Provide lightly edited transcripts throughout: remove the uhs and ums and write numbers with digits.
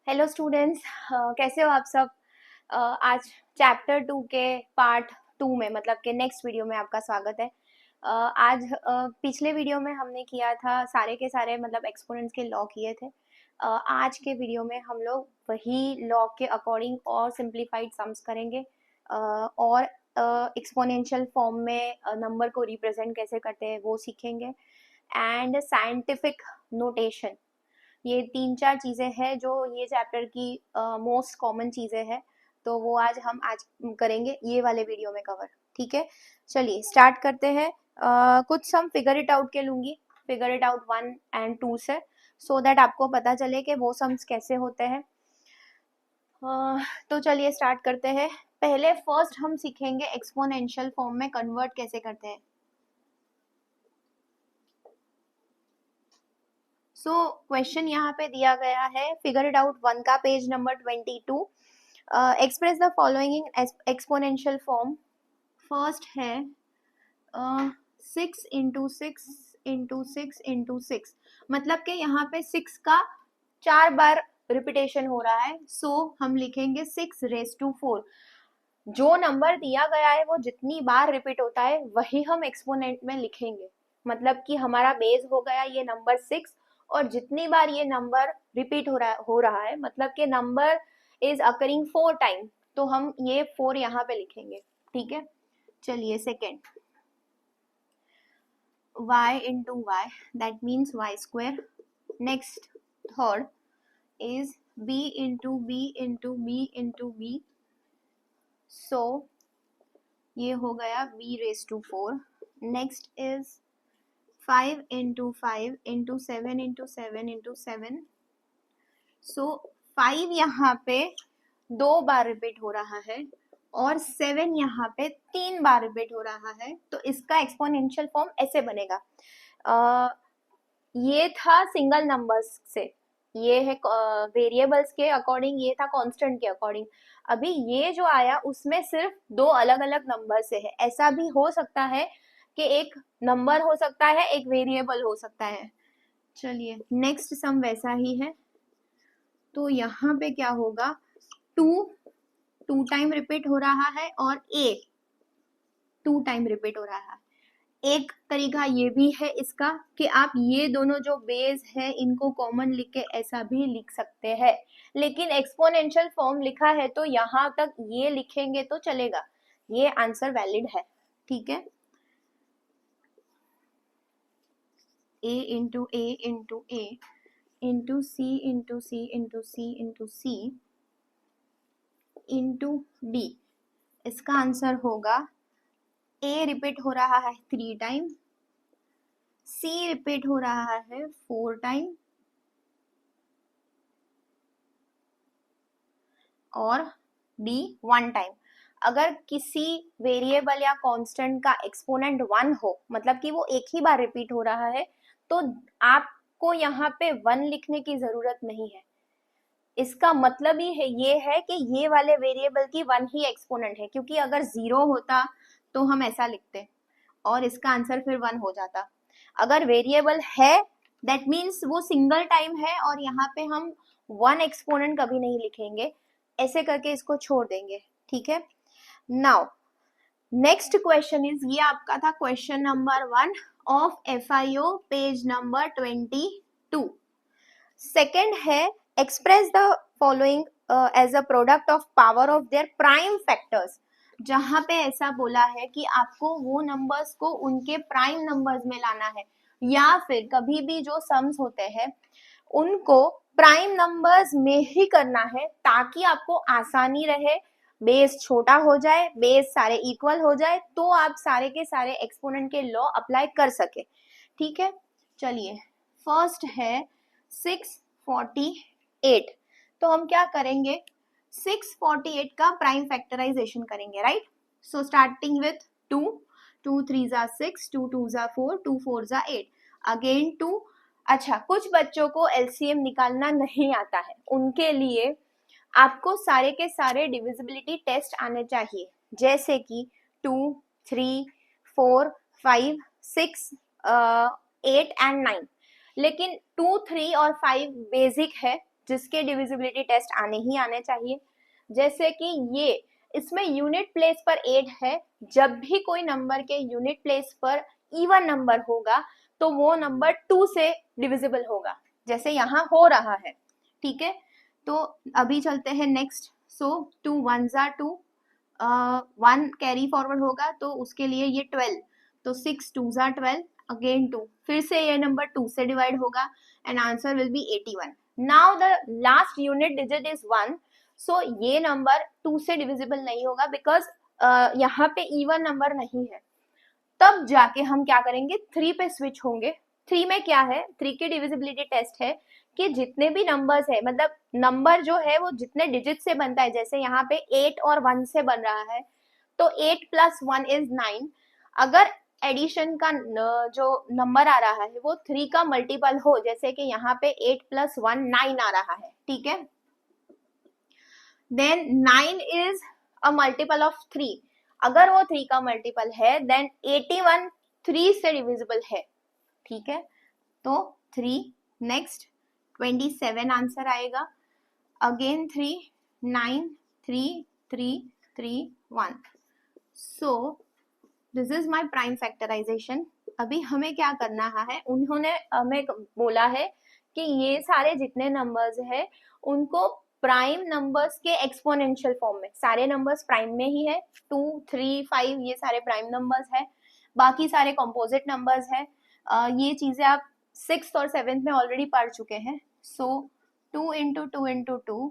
Hello students, कैसे हो आप सब। आज चैप्टर 2 के पार्ट 2 में मतलब के नेक्स्ट वीडियो में आपका स्वागत है। आज पिछले वीडियो में हमने किया था सारे के सारे मतलब एक्सपोनेंट्स के लॉ किए थे। आज के वीडियो में हम लोग वही लॉ के अकॉर्डिंग और सिंप्लीफाइड सम्स करेंगे और एक्सपोनेंशियल फॉर्म में नंबर को रिप्रेजेंट कैसे करते हैं वो सीखेंगे एंड साइंटिफिक नोटेशन। ये 3-4 चीजें हैं जो ये चैप्टर की मोस्ट कॉमन चीजें हैं, तो वो आज करेंगे ये वाले वीडियो में कवर। ठीक है, चलिए स्टार्ट करते हैं। कुछ सम फिगर इट आउट के लूंगी, फिगर इट आउट 1 एंड 2 से, सो दैट आपको पता चले कि वो सम्स कैसे होते हैं। तो चलिए स्टार्ट करते हैं। पहले फर्स्ट हम सीखेंगे एक्सपोनेंशियल फॉर्म में कन्वर्ट कैसे करते हैं। सो क्वेश्चन यहाँ पे दिया गया है, फिगर इट आउट 1 का page number 22। Express the following in exponential form. First है 6 इंटू 6 इंटू 6 इंटू 6, मतलब कि यहाँ पे 6 का 4 बार रिपीटेशन हो रहा है, सो हम लिखेंगे 6 रेज टू 4। जो नंबर दिया गया है वो जितनी बार रिपीट होता है वही हम एक्सपोनेंट में लिखेंगे। मतलब कि हमारा बेस हो गया ये नंबर 6, और जितनी बार ये नंबर रिपीट हो रहा है मतलब कि नंबर इज अकरिंग 4 टाइम, तो हम ये 4 यहाँ पे लिखेंगे। ठीक है, चलिए second, y into y, that means y square. Next, third is b into b into b into b, so ये हो गया b raised to 4. Next is 5 into 5 into 7 into 7 into 7, so 5 यहाँ पे 2 बार रिपीट हो रहा है और 7 यहाँ पे 3 बार रिपीट हो रहा है, तो इसका एक्सपोनेंशियल फॉर्म ऐसे बनेगा। ये था सिंगल नंबर्स से, ये है वेरिएबल्स के अकॉर्डिंग, ये था कांस्टेंट के अकॉर्डिंग। अभी ये जो आया उसमें सिर्फ 2 अलग अलग नंबर से है। ऐसा भी हो सकता है कि एक नंबर हो सकता है, एक वेरिएबल हो सकता है। चलिए नेक्स्ट सम वैसा ही है, तो यहाँ पे क्या होगा, 2 टाइम रिपीट हो रहा है और a 2 टाइम रिपीट हो रहा है। एक तरीका ये भी है इसका कि आप ये दोनों जो बेस है इनको कॉमन लिख के ऐसा भी लिख सकते हैं, लेकिन एक्सपोनेंशियल फॉर्म लिखा है तो यहाँ तक ये लिखेंगे तो चलेगा, ये आंसर वैलिड है। ठीक है, a into a into a into c into c into c into c into d, इसका आंसर होगा a रिपीट हो रहा है 3 टाइम, c रिपीट हो रहा है 4 टाइम और d 1 टाइम। अगर किसी वेरिएबल या कांस्टेंट का एक्सपोनेंट 1 हो, मतलब कि वो एक ही बार रिपीट हो रहा है, तो आपको यहाँ पे 1 लिखने की जरूरत नहीं है। इसका मतलब ही है ये है कि ये वाले वेरिएबल की 1 ही एक्सपोनेंट है, क्योंकि अगर 0 होता तो हम ऐसा लिखते और इसका आंसर फिर 1 हो जाता। अगर वेरिएबल है दैट मीन्स वो सिंगल टाइम है और यहाँ पे हम 1 एक्सपोनेंट कभी नहीं लिखेंगे, ऐसे करके इसको छोड़ देंगे। ठीक है, नाउ नेक्स्ट क्वेश्चन इज, ये आपका था question number 1 of FIO page number 22। Second है, express the following as a product of power of their prime factors. जहां पे ऐसा बोला है कि आपको वो नंबर्स को उनके प्राइम नंबर्स में लाना है, या फिर कभी भी जो सम्स होते हैं उनको प्राइम नंबर्स में ही करना है, ताकि आपको आसानी रहे, बेस छोटा हो जाए, बेस सारे इक्वल हो जाए, तो आप सारे के सारे एक्सपोनेंट के लॉ अप्लाई कर सके। ठीक है, चलिए फर्स्ट है 648, तो हम क्या करेंगे, 648 का प्राइम फैक्टराइजेशन करेंगे, राइट। सो स्टार्टिंग विथ 2, 2 3 जा 6, 2 2 जा 4, 2 4 जा 8, अगेन 2। अच्छा, कुछ बच्चों को एलसीएम निकालना नहीं आता है, उनके लिए आपको सारे के सारे डिविजिबिलिटी टेस्ट आने चाहिए, जैसे कि 2 3 4 5 6 8 एंड 9। लेकिन 2 3 और 5 बेसिक है, जिसके डिविजिबिलिटी टेस्ट आने ही आने चाहिए। जैसे कि ये इसमें यूनिट प्लेस पर 8 है, जब भी कोई नंबर के यूनिट प्लेस पर इवन नंबर होगा तो वो नंबर 2 से डिविजिबल होगा, जैसे यहाँ हो रहा है। ठीक है, तो अभी चलते हैं next. So 2 1s are 2, 1 carry forward होगा तो उसके लिए ये 12, तो 6 2s are 12, अगेन 2, फिर से ये नंबर 2 से डिवाइड होगा and answer will be 81। Now the last unit digit is 1, सो ये नंबर 2 से डिविजिबल नहीं होगा बिकॉज यहाँ पे इवन नंबर नहीं है। तब जाके हम क्या करेंगे, 3 पे स्विच होंगे। 3 में क्या है, 3 की डिविजिबिलिटी टेस्ट है कि जितने भी नंबर्स है, मतलब नंबर जो है वो जितने डिजिट से बनता है, जैसे यहाँ पे 8 और 1 से बन रहा है, तो 8 प्लस 1 इज 9। अगर एडिशन का जो नंबर आ रहा है वो 3 का मल्टीपल हो, जैसे कि यहाँ पे 8 प्लस 1 9 आ रहा है, ठीक है, then 9 is a multiple of 3। अगर वो 3 का मल्टीपल है देन 81 3 से डिविजिबल है। ठीक है, तो 3, नेक्स्ट 27 आंसर आएगा, again 3 9 3 3 3 1। So this is my prime factorization. अभी हमें क्या करना है, उन्होंने हमें बोला है कि ये सारे जितने नंबर्स है उनको प्राइम नंबर्स के एक्सपोनेंशियल फॉर्म में, सारे नंबर्स प्राइम में ही है, 2 3 5 ये सारे प्राइम नंबर्स है, बाकी सारे कंपोजिट नंबर्स है। ये चीजें आप 6th और 7th में ऑलरेडी पढ़ चुके हैं। सो 2 into 2 into 2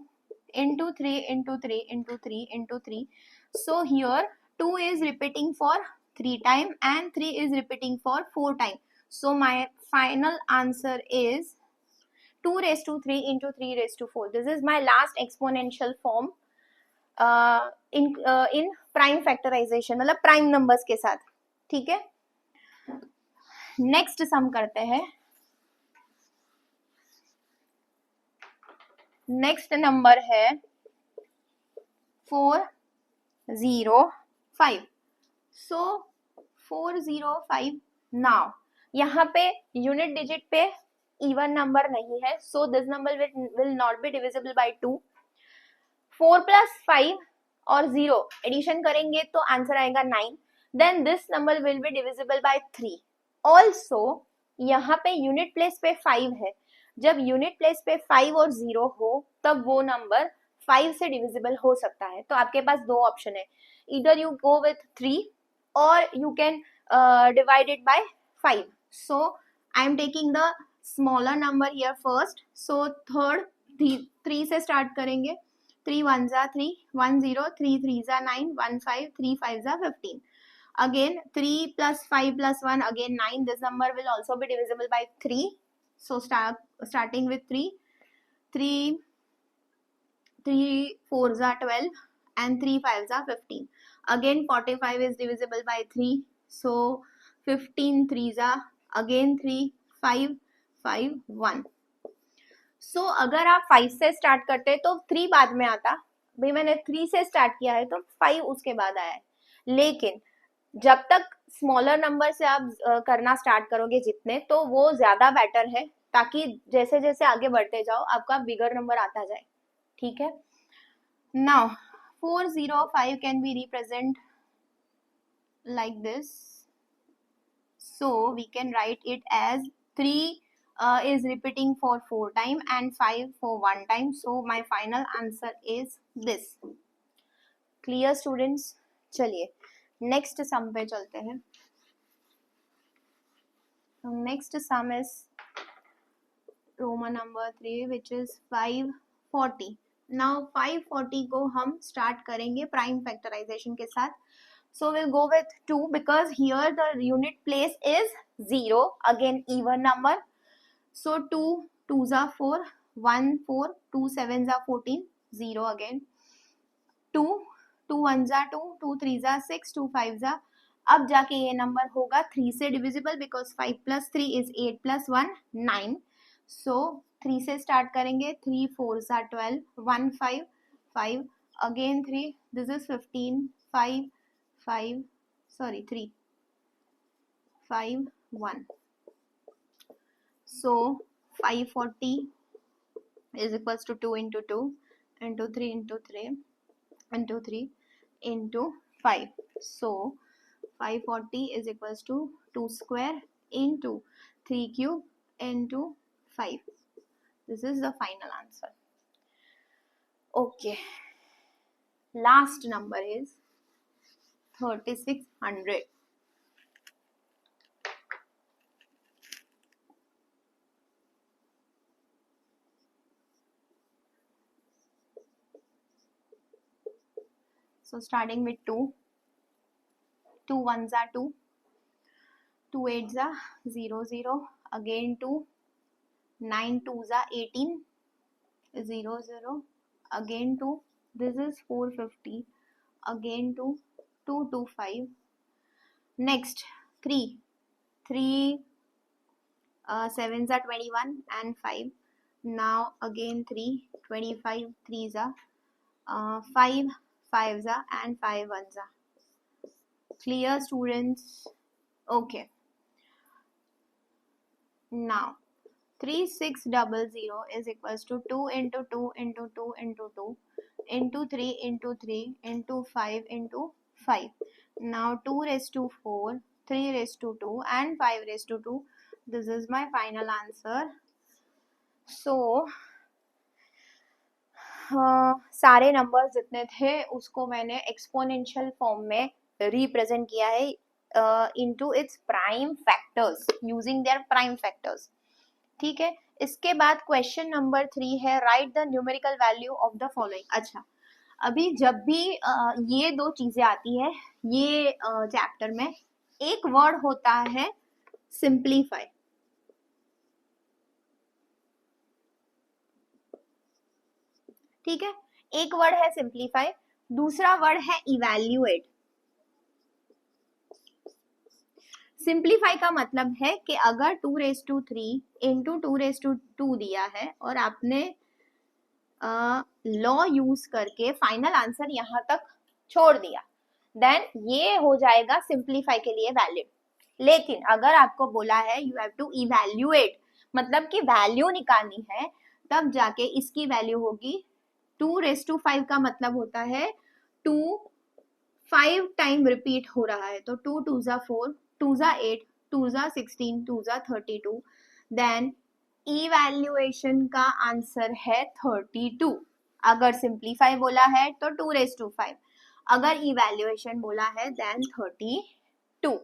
into 3 into 3 into 3 into 3। So here 2 is repeating for 3 time and 3 is repeating for 4 time. So my final answer is 2 raised to 3 into 3 raised to 4. This is my last exponential form in prime factorization, मतलब prime numbers के साथ। ठीक है, next sum करते हैं। Next number है 405। सो 405, now यहाँ पे यूनिट डिजिट पे इवन नंबर नहीं है, so this number will not be divisible by 2। 4 plus 5 और 0 एडिशन करेंगे तो आंसर आएगा 9, then this number will be divisible by 3। Also यहाँ पे यूनिट प्लेस पे 5 है, जब यूनिट प्लेस पे 5 और 0 हो तब वो नंबर 5 से डिविजिबल हो सकता है। तो आपके पास दो ऑप्शन है, इधर you go with 3 or you can divide it by 5. So I am taking the smaller number here first. So third 3 से start करेंगे, 3 1s are 3, 1 0, 3 3s are 9, 1 5, 3 5s are 15. Again 3 plus 5 plus 1 again 9. This number will also be divisible by 3. So starting with 3, 3 4s are 12 and 3 5s are 15. Again 45 is divisible by 3, so 15 3s are again 3 5 5 1. So अगर आप 5 से start करते तो 3 बाद में आता, भाई मैंने 3 से स्टार्ट किया है तो 5 उसके बाद आया है। लेकिन जब तक स्मॉलर नंबर से आप करना स्टार्ट करोगे जितने, तो वो ज्यादा बेटर है, ताकि जैसे जैसे आगे बढ़ते जाओ आपका बिगर नंबर आता जाए। ठीक है, now 405 can be represented like this. So we can write it as 3 is repeating for 4 time and 5 for 1 time. So my final answer is this. Clear students? चलिए next sum पे चलते हैं। Next sum is Roman number 3 which is 540. Now 540 को हम start करेंगे prime factorisation के साथ। So we'll go with 2 because here the unit place is 0, again even number. So 2 2s are 4, 1 4, 2 7s are 14, 0 again, 2 2 1s are 2, 2 3s are 6, 2 5s are, अब जाके ये number होगा 3 से divisible because 5 plus 3 is 8 plus 1 9। सो 3 से start करेंगे, 3 4s are 12, 1 5 5, again 3, this is 15 5 5 sorry 3 5 1. So 540 is equals to 2 into 2 into 3 into 3 into 3 into 5. So 540 is equals to 2 square into 3 cube into 5. This is the final answer. Okay. Last number is 3600. So starting with 2 ones are 2, 2 eights are 0 0, again 2, 9 twos are 18, 0 0, again 2, this is 450, again 2, 2 2 5, next 3 sevens are 21 and 5, now again 3, 25 threes are 5 fives are and 5 ones are. Clear, students? Okay. Now 3600 is equals to 2 into 2 into 2 into 2 into 3 into 3 into 5 into 5. Now 2 raised to 4, 3 raised to 2 and 5 raised to 2. This is my final answer. So सारे numbers जितने थे उसको मैंने exponential form में represent किया है into its prime factors using their prime factors. ठीक है. इसके बाद क्वेश्चन नंबर 3 है right the numerical value of the following. अच्छा, अभी जब भी ये दो चीजें आती है ये चैप्टर में, एक वर्ड होता है सिंप्लीफाई. ठीक है, एक वर्ड है सिंप्लीफाई, दूसरा वर्ड है इवैल्यूएट. सिंप्लीफाई का मतलब है कि अगर 2 raise to 3 into 2 raise to 2 दिया है और आपने लॉ यूज करके फाइनल आंसर यहां तक छोड़ दिया, देन ये हो जाएगा सिंप्लीफाई के लिए वैलिड. लेकिन अगर आपको बोला है यू हैव टू इवैल्यूएट, मतलब कि वैल्यू निकालनी है, तब जाके इसकी वैल्यू होगी 2 रेज टू 5 का मतलब होता है 2 5 टाइम रिपीट हो रहा है, तो 2 2 जा 4, 2 जा 8, 2 जा 16, 2 जा 32. देन इवैल्यूएशन का आंसर है 32. अगर सिंप्लीफाई बोला है तो 2 रेज टू 5, अगर इवैल्यूएशन बोला है देन 32.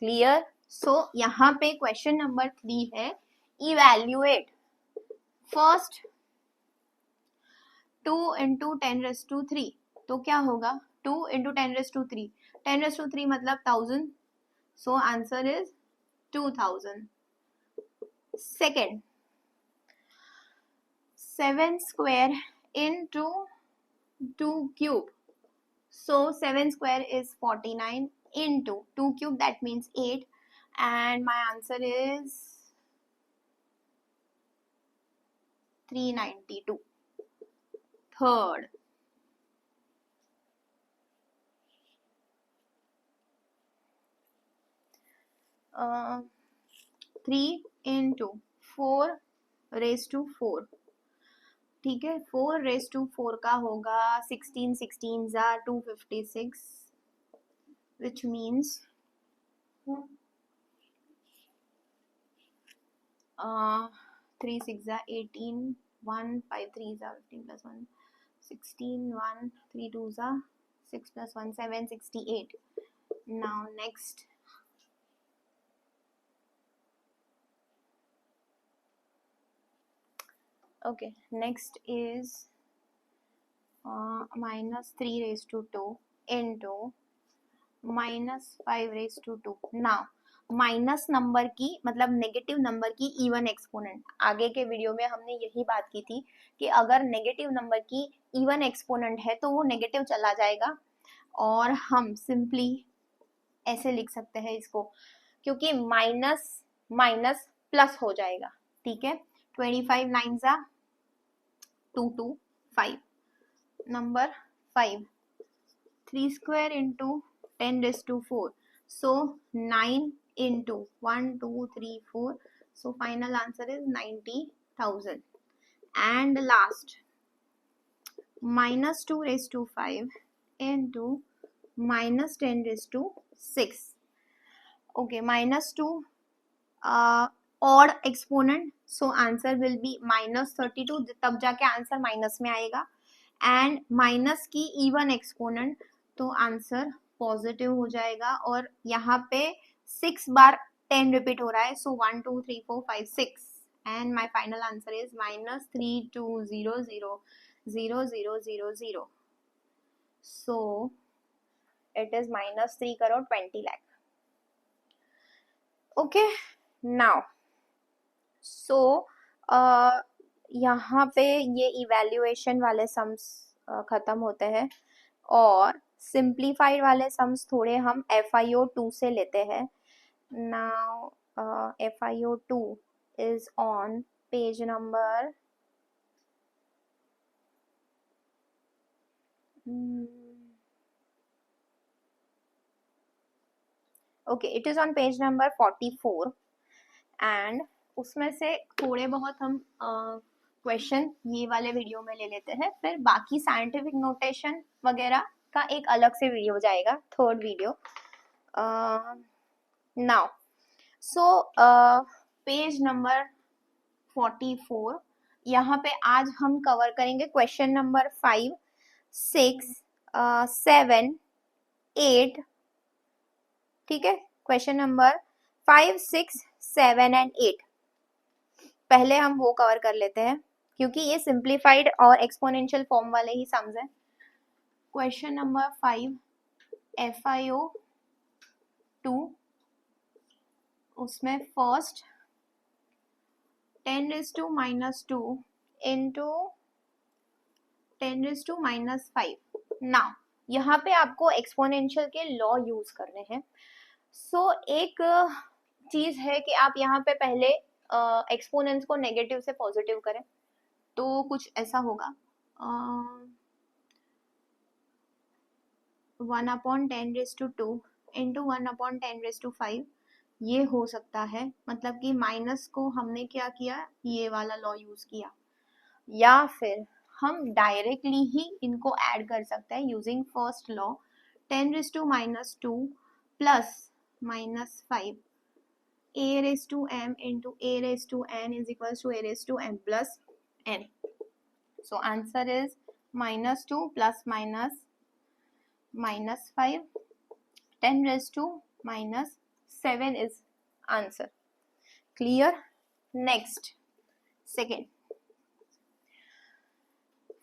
क्लियर? सो यहाँ पे क्वेश्चन नंबर 3 है evaluate. First 2 into 10 raise to 3, तो क्या होगा 2 into 10 raise to 3, 10 raise to 3 मतलब 1000, so answer is 2000. Second 7 square into 2 cube, so 7 square is 49 into 2 cube, that means 8, and my answer is 392. Third 3 into 4 raised to 4. ठीक है, 4 raised to 4 का होगा 16 16 जा 256, which means 3 6 जा 18, 1 5 3 जा 15 plus 1 16, 1 3 2 जा 6 plus 1 7 68. Now next okay, next is minus 3 raised to 2 into minus 5 raised to 2. now minus number की मतलब नेगेटिव नंबर की इवन एक्सपोनेंट, आगे के वीडियो में हमने यही बात की थी कि अगर नेगेटिव नंबर की इवन एक्सपोनेंट है तो वो नेगेटिव चला जाएगा, और हम सिंपली ऐसे लिख सकते हैं इसको, क्योंकि माइनस माइनस प्लस हो जाएगा. ठीक है, 25 9 जा 225. Number 5 3 square into 10 raised to 4, so 9 into 1 2 3 4, so final answer is 90,000. and last minus 2 raised to 5 into minus 10 raised to 6. Okay, minus 2 odd exponent, so answer will be minus 32, तब जाके answer minus में आएगा. And minus की even exponent, तो answer positive हो जाएगा. और यहाँ पे 6 बार 10 रिपीट हो रहा है, सो 1 2 3 4 5 6 and my final answer is minus 32000000. So it is minus 3 crore 20 lakh. Okay, now so यहाँ पे ये इवेल्युएशन वाले सम्स खत्म होते हैं और सिंप्लीफाइड वाले सम्स थोड़े हम FIO2 से लेते हैं. Now FIO2 is on page number okay, it is on page number 44 and उसमें से थोड़े बहुत हम क्वेश्चन ये वाले वीडियो में ले लेते हैं, फिर बाकी साइंटिफिक नोटेशन वगैरह का एक अलग से वीडियो जाएगा, third video. Now so page number 44, यहाँ पे आज हम कवर करेंगे क्वेश्चन नंबर 5, 6, 7, 8. ठीक है, क्वेश्चन नंबर 5, 6, 7 एंड 8 पहले हम वो कवर कर लेते हैं क्योंकि ये सिंप्लीफाइड और एक्सपोनेंशियल फॉर्म वाले ही सम्स हैं. क्वेश्चन नंबर 5 FIO2, उसमें first 10 raised to minus 2 into 10 raised to minus 5. Now यहाँ पे आपको एक्सपोनेंशियल के लॉ यूज करने हैं. सो एक चीज है कि आप यहाँ पे पहले एक्सपोनेंट्स को नेगेटिव से पॉजिटिव करें, तो कुछ ऐसा होगा 1/10 raised to 2 into 1/10 raised to 5. ये हो सकता है, मतलब कि माइनस को हमने क्या किया, ये वाला लॉ यूज किया, या फिर हम डायरेक्टली ही इनको ऐड कर सकते हैं using first law 10 raised to minus 2 plus minus 5 a raised to m into a raised to n is equals to a raised to m plus n. So answer is minus 2 plus minus 5, 10 raised to minus 7 is answer. Clear? Next, second,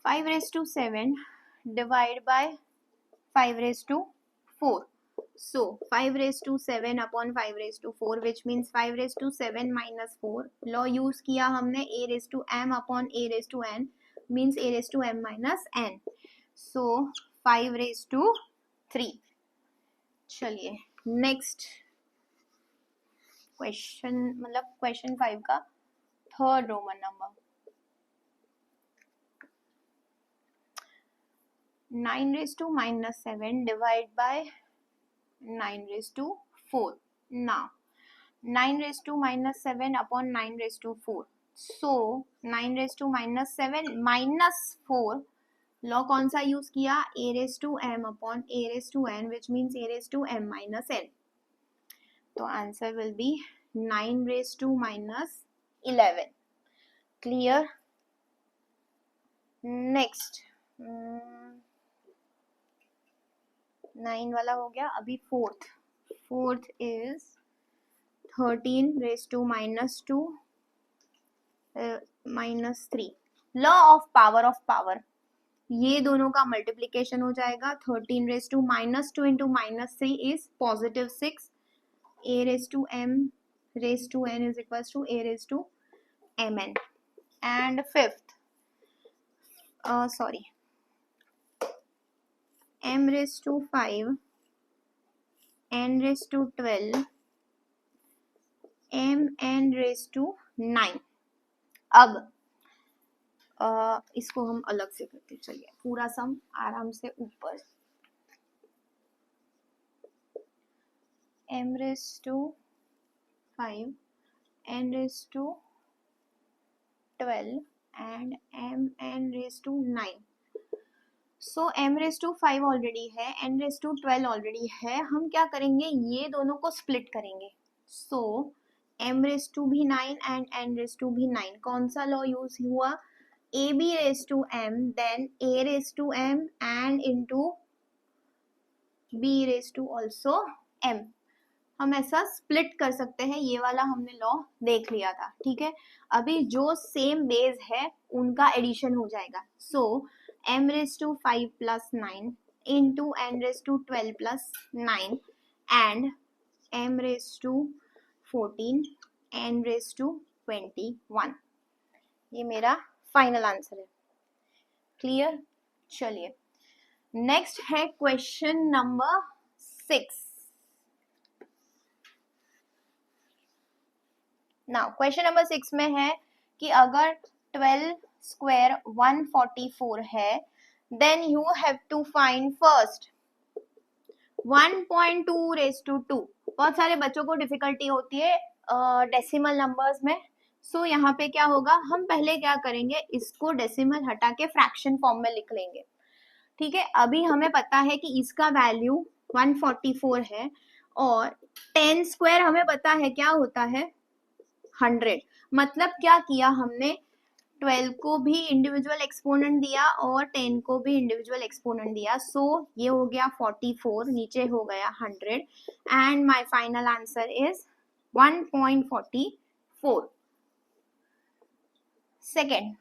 5 raised to 7 divided by 5 raised to 4. So 5 raised to 7 upon 5 raised to 4, which means 5 raised to 7 minus 4. Law use किया हमने a raised to m upon a raised to n, means a raised to m minus n. So 5 raised to 3. चलिए next question, मतलब question 5 का third Roman number 9 raised to minus 7 divided by 9 raised to 4. Now 9 raised to minus 7 upon 9 raised to 4. So 9 raised to minus 7 minus 4, law कौन सा use किया, a raised to m upon a raised to n, which means a raised to m minus n. तो answer will be 9 raised to minus 11. Clear? Next 9 वाला हो गया. अभी fourth is 13 raised to minus 2 minus 3. Law of power, ये दोनों का multiplication हो जाएगा. 13 raised to minus 2 into minus 3 is positive 6. a raised to m raised to n is equals to a raised to mn. And fifth, m raised to 5 n raised to 12 mn raised to 9. अब इसको हम अलग से करते चलिए, पूरा सम आराम से ऊपर. m raised to 5 n raised to 12 and mn�9। So m⁵ already है, n⁵12 ऑलरेडी है। हम क्या करेंगे, ये दोनों को स्प्लिट करेंगे। सो m⁵9 एंड n⁵9, कौन सा लॉ यूज हुआ, ab⁻m then a⁻m and into b⁻m। हम ऐसा स्प्लिट कर सकते हैं, ये वाला हमने लॉ देख लिया था, ठीक है। अभी जो सेम बेस है उनका एडिशन हो जाएगा। So m⁵ plus 9 into n⁵12 plus 9 and m⁴14 n⁵21। ये मेरा फाइनल आंसर है। क्लियर? चलिए नेक्स्ट है question number 6। Now question number 6 में है कि अगर 12 स्क्वायर 144 है, then you have to find first 1.2⁻²। बहुत सारे बच्चों को डिफिकल्टी होती है डेसिमल नंबर्स में। सो यहाँ पे क्या होगा, हम पहले क्या करेंगे, इसको डेसिमल हटा के फ्रैक्शन फॉर्म में लिख लेंगे, ठीक है। अभी हमें पता है कि इसका वैल्यू 144 है और 10 स्क्वायर हमें पता है क्या होता है 100। मतलब क्या किया हमने, 12 को भी इंडिविजुअल एक्सपोनेंट दिया और 10 को भी इंडिविजुअल एक्सपोनेंट दिया। सो ये हो गया 44, नीचे हो गया 100 and my final answer is 1.44। Second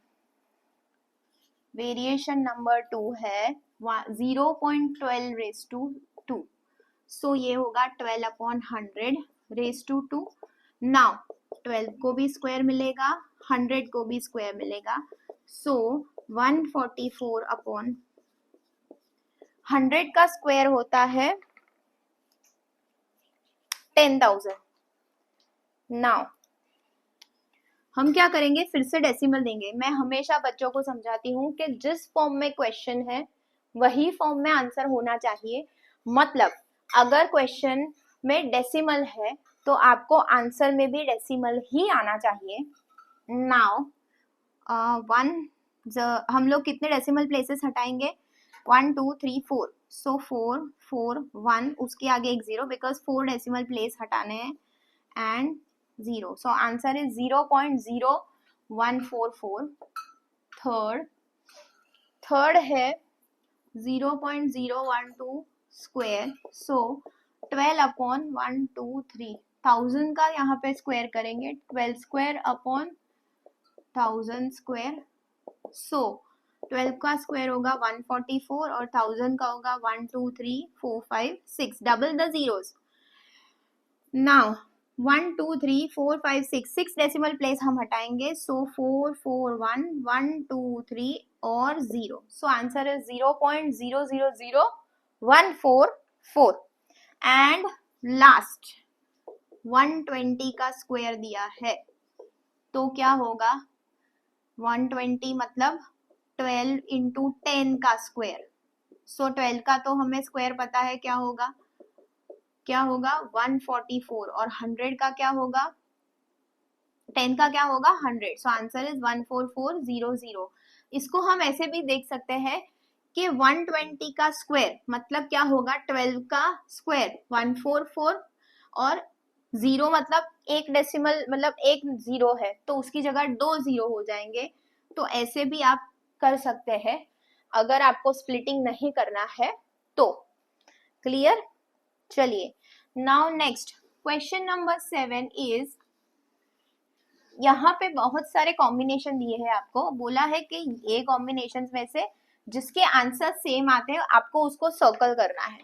variation number 2 है 0.12⁻²। सो ये होगा 12/100⁻²। नाउ 12 को भी स्क्वायर मिलेगा, 100 को भी स्क्वायर मिलेगा। सो 144/100 का स्क्वायर होता है 10,000। नाउ हम क्या करेंगे, फिर से डेसिमल देंगे। मैं हमेशा बच्चों को समझाती हूँ कि जिस फॉर्म में क्वेश्चन है वही फॉर्म में आंसर होना चाहिए। मतलब अगर क्वेश्चन में डेसिमल है तो आपको आंसर में भी डेसिमल ही आना चाहिए। नाउ हम लोग कितने डेसिमल प्लेसेस हटाएंगे, 1 2 3 4। सो 4 4 1, उसके आगे एक 0 बिकॉज 4 डेसिमल प्लेस हटाने हैं and 0। So answer is 0.0144। Third है 0.012 स्क्वायर। सो 12/123, 1000 का यहाँ पे स्क्वायर करेंगे, 12 स्क्वायर अपॉन 1000 स्क्वायर। सो 12 का स्क्वायर होगा 144 और 1000 का होगा 1 2 3 4 5 6, double the zeros. Now 1 2 3 4 5 6 decimal place हम हटाएंगे। सो 4 4 1 1 2 3 और 0। सो आंसर इज 0.000144। एंड लास्ट 120 का स्क्वायर दिया है तो क्या होगा, 120 मतलब 12 इंटू 10 का स्क्वायर। सो 12 का तो हमें स्क्वायर पता है क्या होगा 144 और 100 का क्या होगा, 10 का क्या होगा 100। सो आंसर इज 14400। इसको हम ऐसे भी देख सकते हैं कि 120 का स्क्वायर मतलब क्या होगा, 12 का स्क्वायर 144 और 0 मतलब एक डेसिमल मतलब एक 0 है तो उसकी जगह 2 0 हो जाएंगे। तो ऐसे भी आप कर सकते हैं अगर आपको स्प्लिटिंग नहीं करना है तो। क्लियर? चलिए now next question number 7 is, यहाँ पे बहुत सारे कॉम्बिनेशन दिए हैं आपको, बोला है कि ये कॉम्बिनेशन में से जिसके आंसर सेम आते हैं आपको उसको सर्कल करना है।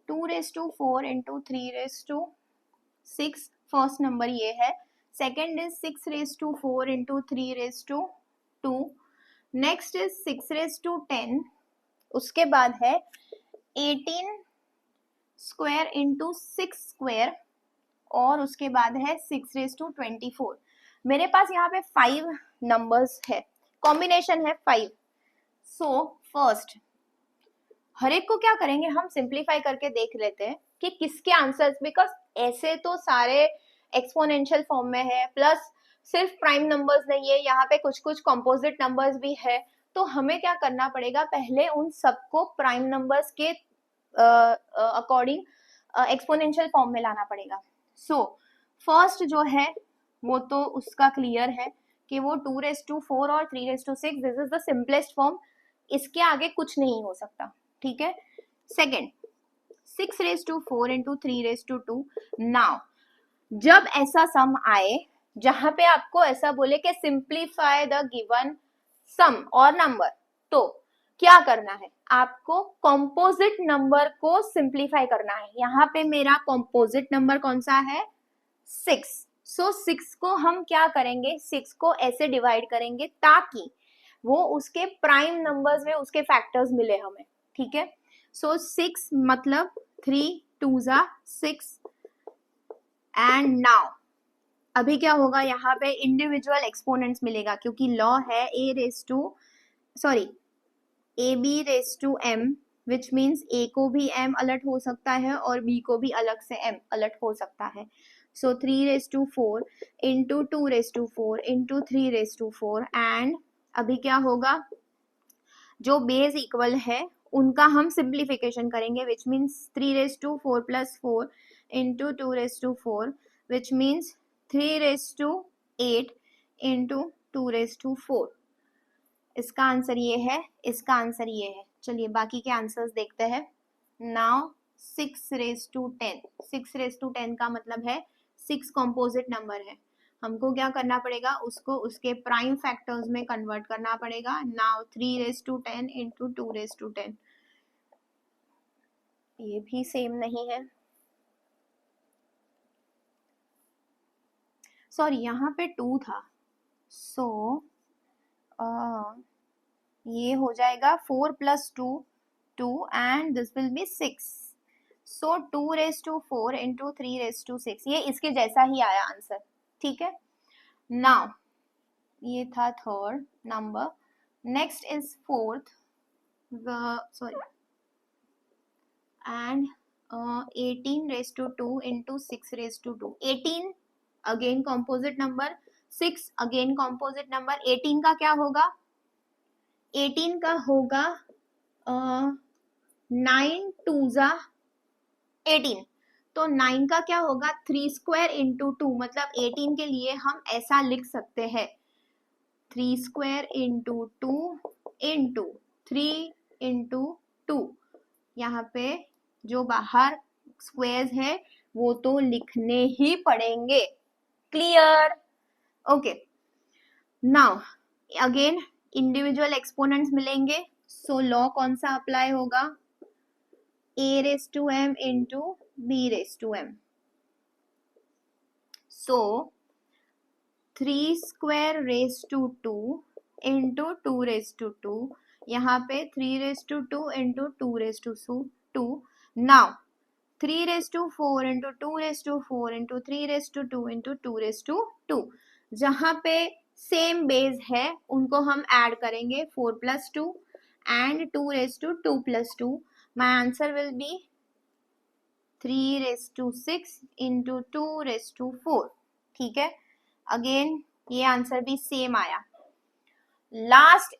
2⁴ इंटू 3⁶, फर्स्ट नंबर ये है। Second is 6⁴ into 3⁵2। Next is 6⁻10। उसके बाद है 18 स्क्वायर इंटू 6 स्क्वायर और उसके बाद है 6⁻24। मेरे पास यहाँ पे 5 नंबर्स है, कॉम्बिनेशन है 5। सो फर्स्ट हर एक को क्या करेंगे, हम सिंप्लीफाई करके देख लेते हैं कि किसके आंसर्स, बिकॉज ऐसे तो सारे एक्सपोनेंशियल फॉर्म में है प्लस सिर्फ प्राइम नंबर्स नहीं है, यहाँ पे कुछ कुछ कंपोजिट नंबर्स भी है। तो हमें क्या करना पड़ेगा, पहले उन सबको प्राइम नंबर्स के अकॉर्डिंग एक्सपोनेंशियल फॉर्म में लाना पड़ेगा। सो फर्स्ट जो है वो तो उसका क्लियर है कि वो 2⁴ और 3⁶, this is the simplest form, इसके आगे कुछ नहीं हो सकता, ठीक है। Second 6⁴ into 3⁵2। नाउ जब ऐसा सम आए जहां पे आपको ऐसा बोले कि सिंप्लीफाई द गिवन सम और नंबर, तो क्या करना है, आपको कॉम्पोजिट नंबर को सिंप्लीफाई करना है। यहाँ पे मेरा कॉम्पोजिट नंबर कौन सा है, 6। सो 6 को हम क्या करेंगे, 6 को ऐसे डिवाइड करेंगे ताकि वो उसके प्राइम नंबर्स में उसके फैक्टर्स मिले हमें, ठीक है। सो 6 मतलब 3 2 6। एंड नाउ अभी क्या होगा, यहाँ पे इंडिविजुअल एक्सपोनेंट्स मिलेगा क्योंकि लॉ है ab⁻m, विच मीन्स a को भी m अलर्ट हो सकता है और b को भी अलग से m अलर्ट हो सकता है। सो 3⁴ इंटू 2⁴ इंटू 3⁴, एंड अभी क्या होगा, जो बेस इक्वल है उनका हम सिंप्लीफिकेशन करेंगे, which means 3⁴ plus 4 into 2⁴, which means 3⁸ into 2⁴। इसका आंसर ये है, इसका आंसर ये है। चलिए बाकी के आंसर्स देखते हैं। नाउ 6⁻10, 6⁻10 का मतलब है 6 कॉम्पोजिट नंबर है, हमको क्या करना पड़ेगा, उसको उसके प्राइम फैक्टर्स में कन्वर्ट करना पड़ेगा। नाउ 3⁻10 इंटू 2⁻10, ये भी सेम नहीं है, सॉरी यहाँ पे 2 था। सो ये हो जाएगा 4 + 2 2 and this will be 6। So 2⁴ into 3�6, ये इसके जैसा ही आया आंसर, ठीक है। नाउ ये था third number, next is fourth, sorry, and 18⁻2 into 6⁻2। 18 again composite number, 6 again composite number. 18 का क्या होगा, 18 का होगा 9 2 18। तो 9 का क्या होगा, 3² इंटू 2, मतलब 18 के लिए हम ऐसा लिख सकते हैं 3² इंटू 2 इंटू 3 इंटू 2। यहाँ पे जो बाहर स्क्वायर्स है वो तो लिखने ही पड़ेंगे, clear, okay. Now again individual exponents मिलेंगे, सो लॉ कौन सा अप्लाई होगा, a⁻m इंटू b⁻m। सो 3² इंटू 2⁻2, यहाँ पे 3⁻2 into 2⁻2। Now 3⁻4 into 2⁻4 into 3⁻2 into 2⁻2। जहाँ पे सेम बेस है उनको हम ऐड करेंगे, 4 + 2 and 2⁻2 + 2। My answer will be 3⁻6 into 2⁻4, ठीक है। अगेन ये आंसर भी सेम आया। लास्ट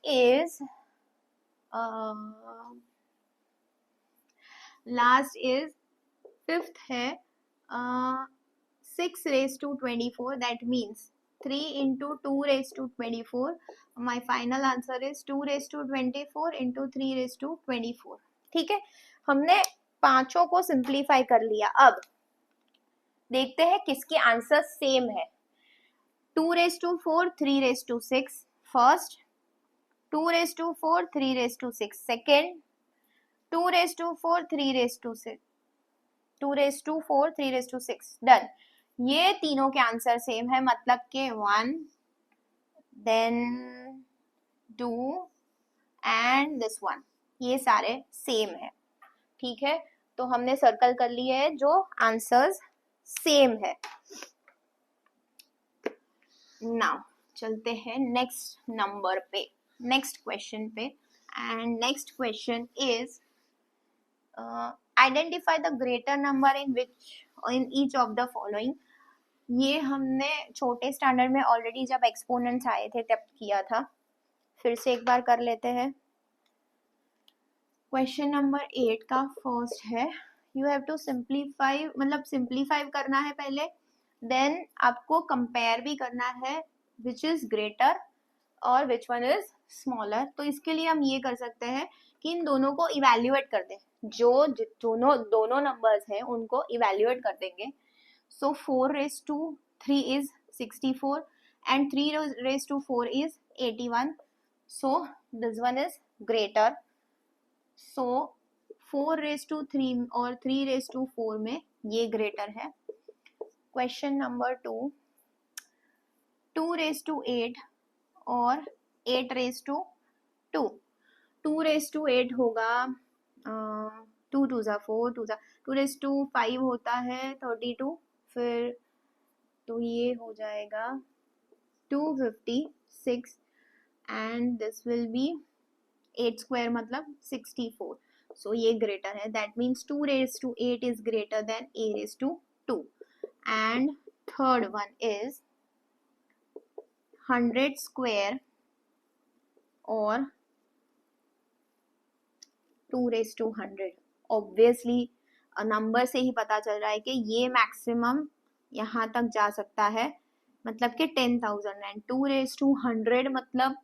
इज फिफ्थ है 6⁻24, that means 3 into 2⁻24। My final answer is 2⁻24 into 3⁻24, ठीक है। हमने पांचों को सिंप्लीफाई कर लिया। अब देखते हैं किसके आंसर सेम है। 2⁻4 3⁻6 फर्स्ट, 2⁻4 3⁻6 सेकेंड, 2⁻4 3⁻6, 2⁻4 3⁻6, डन। ये तीनों के आंसर सेम है, मतलब के 1 देन 2 एंड दिस 1, ये सारे सेम है, ठीक है। तो हमने सर्कल कर लिए है जो आंसर्स सेम है। नाउ चलते हैं नेक्स्ट नंबर पे, नेक्स्ट क्वेश्चन पे, and next question is identify the greater number in which in each of the following. ये हमने छोटे स्टैंडर्ड में ऑलरेडी जब एक्सपोनेंट्स आए थे तब किया था, फिर से एक बार कर लेते हैं। क्वेश्चन नंबर 8 का फर्स्ट है, यू हैव टू सिंप्लीफाई, मतलब सिंप्लीफाई करना है पहले, देन आपको कंपेयर भी करना है विच इज ग्रेटर और विच वन इज स्मॉलर। तो इसके लिए हम ये कर सकते हैं कि इन दोनों को इवेल्युएट कर दें, जो दोनों नंबर्स हैं उनको इवेल्युएट कर देंगे। सो 4 raised to 3 is 64 and 3 raised to 4 is 81. So this one is greater. So 4 raised to 3 और 3 raised to 4 में ये greater है। क्वेश्चन नंबर 2, 2 raised to 8 और 8 raised to 2। 2 raised to 8 होगा 2 2 जा 4, 2 raised to 5 होता है 32, फिर तो ये हो जाएगा 256 and this will be 8 square मतलब 64। सो ये ग्रेटर है, that means 2 raised to 8 is greater than a raised to 2। And third one is 100 square और 2 raised to 100। ऑब्वियसली नंबर से ही पता चल रहा है कि ये मैक्सिमम यहाँ तक जा सकता है, मतलब कि 10,000, एंड 2 raised to 100 मतलब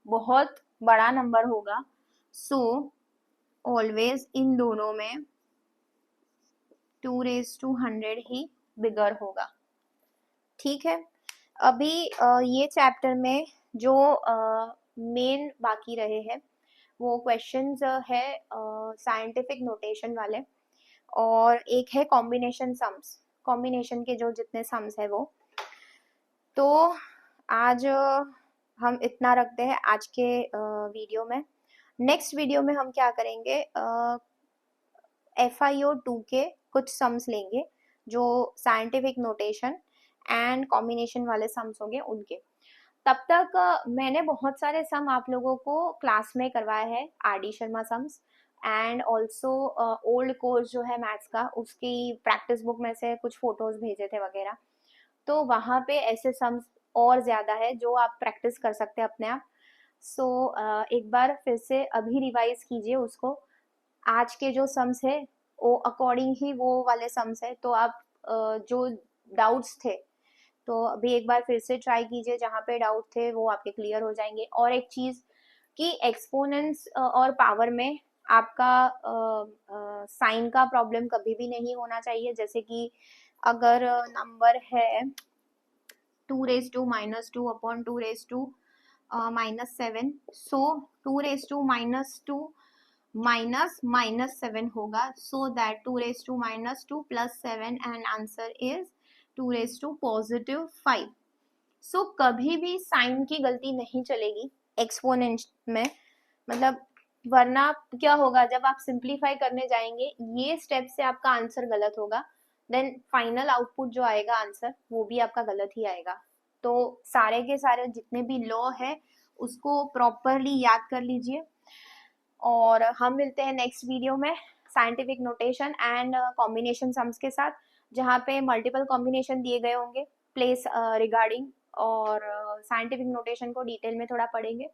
बहुत बड़ा नंबर होगा। सो ऑलवेज इन दोनों में 2 raised to 100 ही बिगर होगा। ठीक है, अभी ये चैप्टर में जो मेन बाकी रहे हैं वो क्वेश्चंस है साइंटिफिक नोटेशन वाले, और एक है कॉम्बिनेशन सम्स, कॉम्बिनेशन के जो जितने सम्स है वो। तो आज हम इतना रखते हैं आज के वीडियो में। नेक्स्ट वीडियो में हम क्या करेंगे, FIO 2 के कुछ सम्स लेंगे जो साइंटिफिक नोटेशन एंड कॉम्बिनेशन वाले सम्स होंगे उनके। तब तक मैंने बहुत सारे सम आप लोगों को क्लास में करवाया है, RD Sharma sums, and also old course जो है मैथ्स का उसकी प्रैक्टिस बुक में से कुछ फोटोज भेजे थे वगैरह। तो वहाँ पे ऐसे सम्स और ज़्यादा है जो आप प्रैक्टिस कर सकते हैं अपने आप। सो एक बार फिर से अभी रिवाइज कीजिए उसको, आज के जो सम्स है वो अकॉर्डिंग ही वो वाले सम्स है। तो आप जो डाउट्स थे तो अभी एक बार फिर से ट्राई कीजिए, जहाँ पे डाउट थे वो आपके क्लियर हो जाएंगे। और एक चीज़ कि एक्सपोनेंट्स और पावर में आपका साइन का प्रॉब्लम कभी भी नहीं होना चाहिए। जैसे कि अगर नंबर है 2 raised to -2 upon 2 raised to -7, so 2 raised to -2 -7 होगा, so that 2 raised to -2 plus 7 and answer is 2 raised to +5। सो कभी भी साइन की गलती नहीं चलेगी एक्सपोनेंट में, मतलब वरना क्या होगा जब आप सिंप्लीफाई करने जाएंगे ये स्टेप से आपका आंसर गलत होगा, देन फाइनल आउटपुट जो आएगा आंसर वो भी आपका गलत ही आएगा। तो सारे के सारे जितने भी लॉ है उसको प्रॉपरली याद कर लीजिए, और हम मिलते हैं नेक्स्ट वीडियो में scientific notation and combination sums के साथ, जहाँ पे मल्टीपल कॉम्बिनेशन दिए गए होंगे प्लेस रिगार्डिंग, और साइंटिफिक नोटेशन को डिटेल में थोड़ा पढ़ेंगे।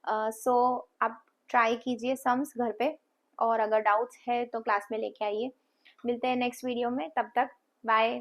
सो आप ट्राई कीजिए सम्स घर पे, और अगर डाउट्स है तो क्लास में लेके आइए। मिलते हैं नेक्स्ट वीडियो में, तब तक बाय।